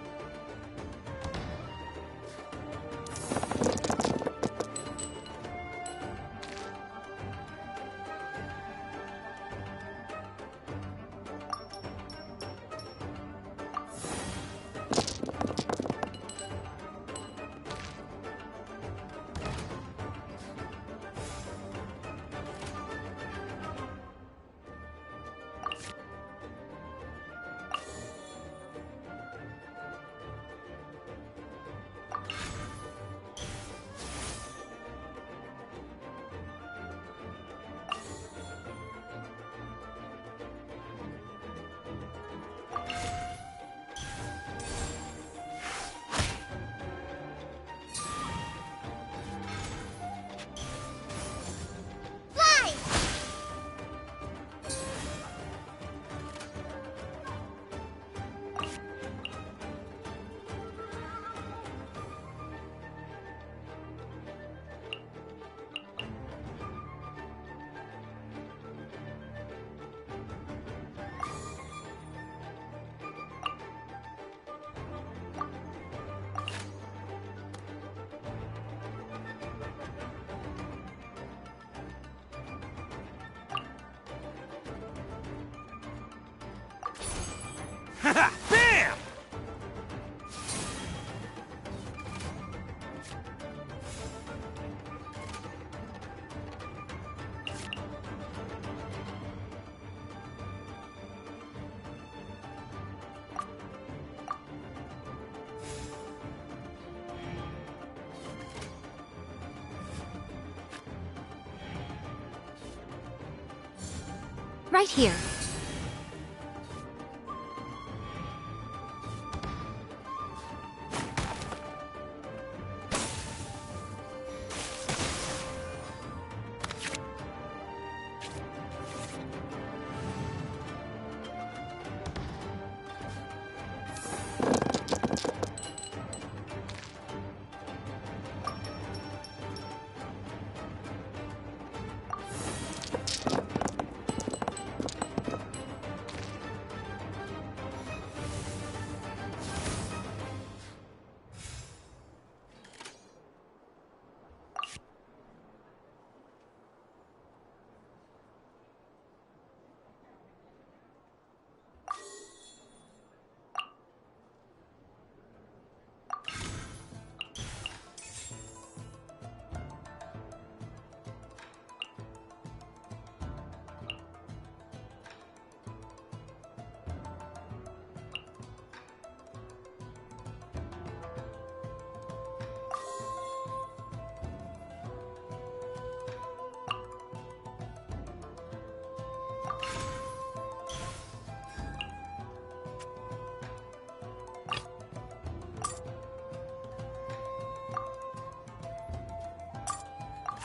Bam! Right here.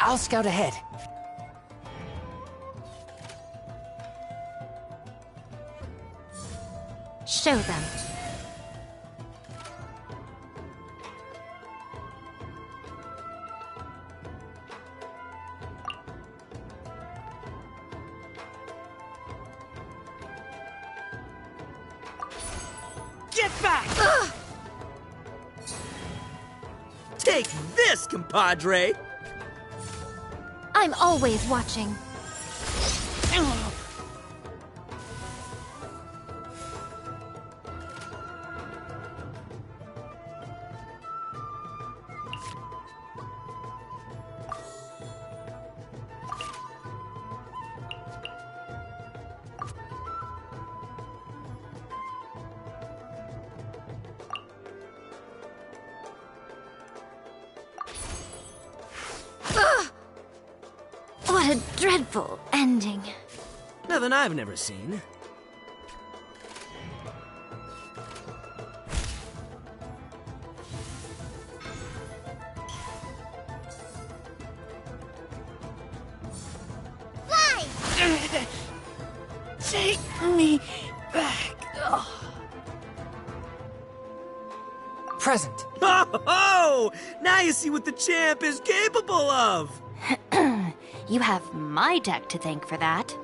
I'll scout ahead. Show them. Get back! Ugh. Take this, compadre! I'm always watching. What a dreadful ending. Nothing I've never seen. Fly! Take me back. Ugh. Present. Oh! Now you see what the champ is capable of! You have my deck to thank for that.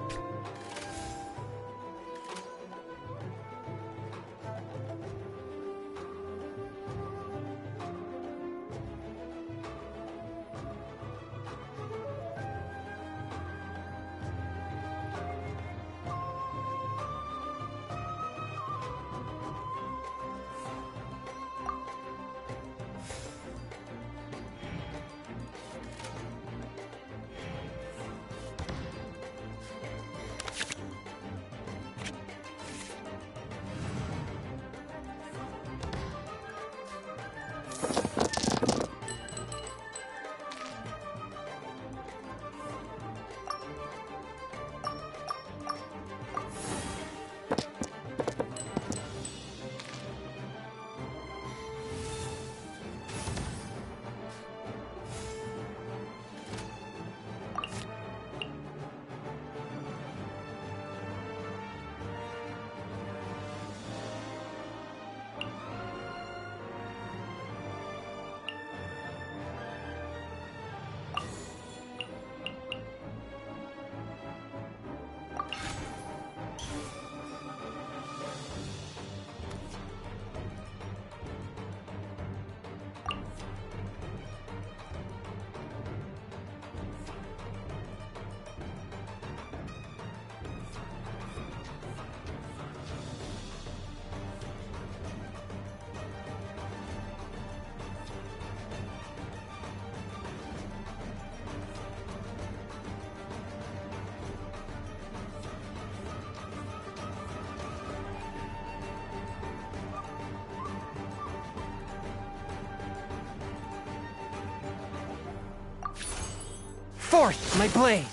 Forth, my blade!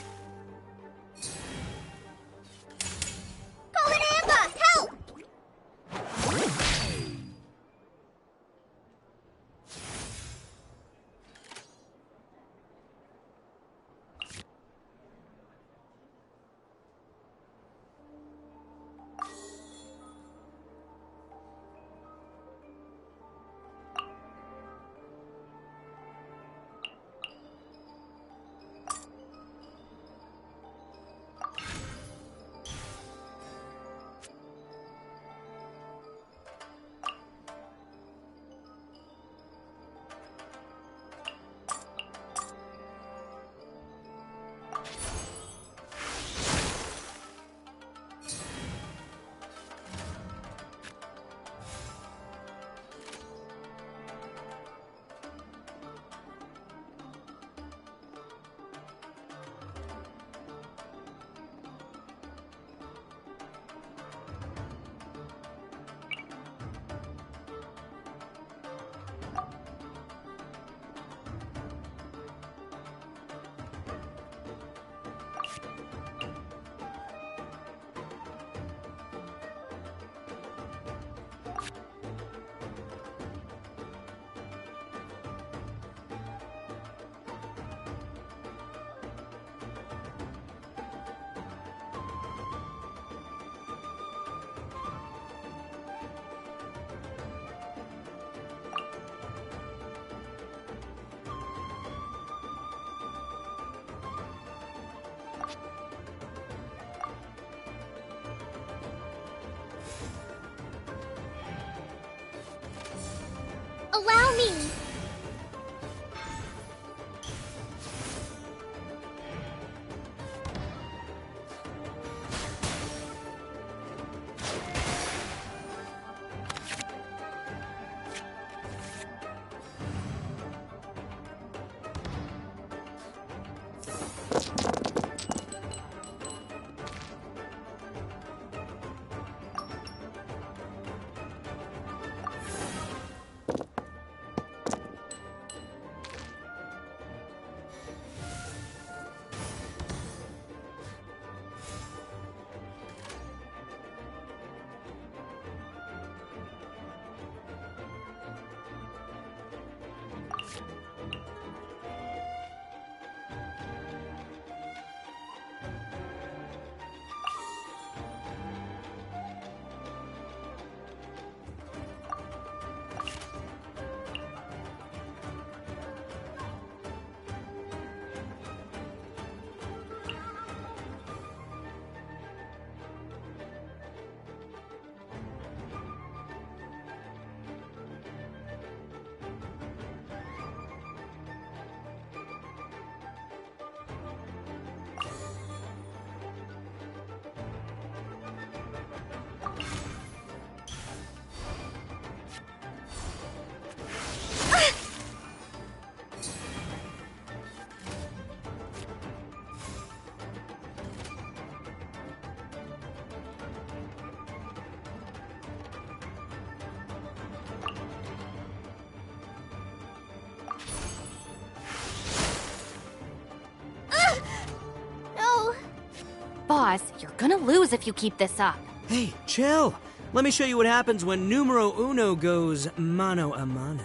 Boss, you're gonna lose if you keep this up. Hey, chill. Let me show you what happens when numero uno goes mano a mano.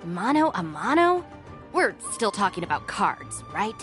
Mano a mano? We're still talking about cards, right?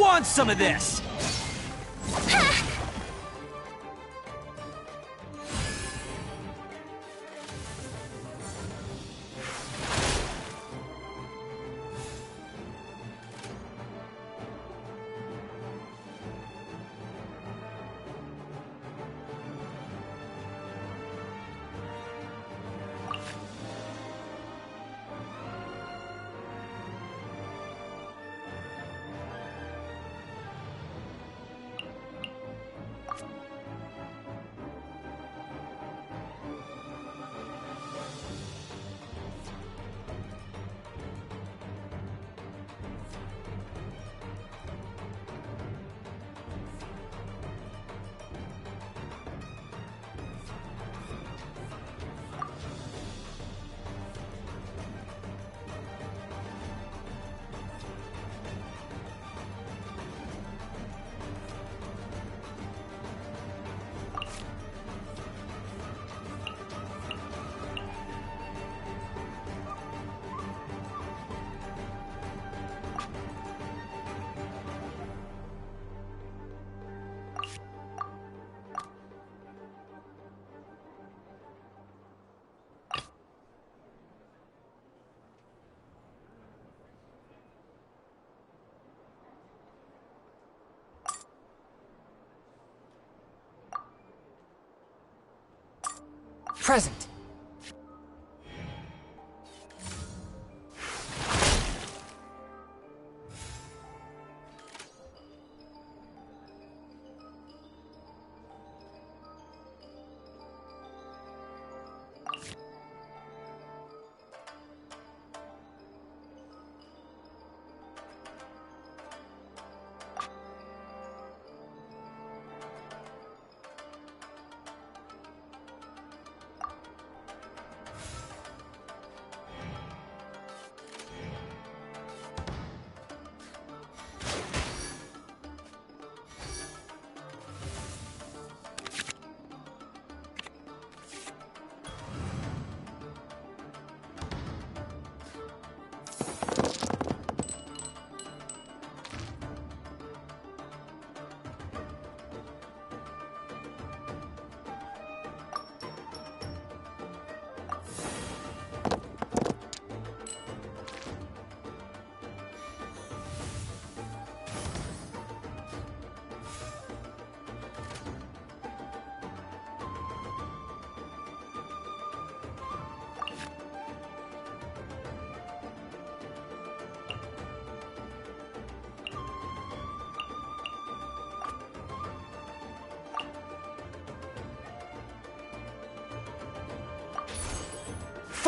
want some of this! Present.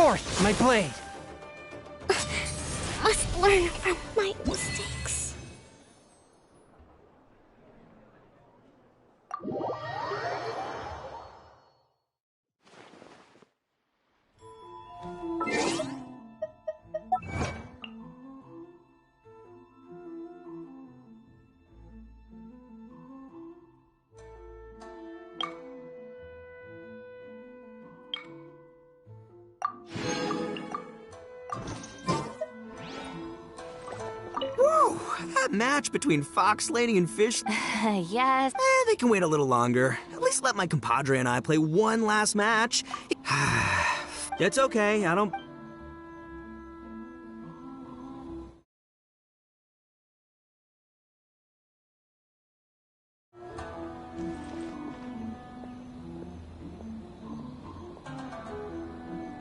Forth, my blade! Must learn from my mistakes. That match between Fox Lady and Fish... Yes. They can wait a little longer. At least let my compadre and I play one last match. It's okay, I don't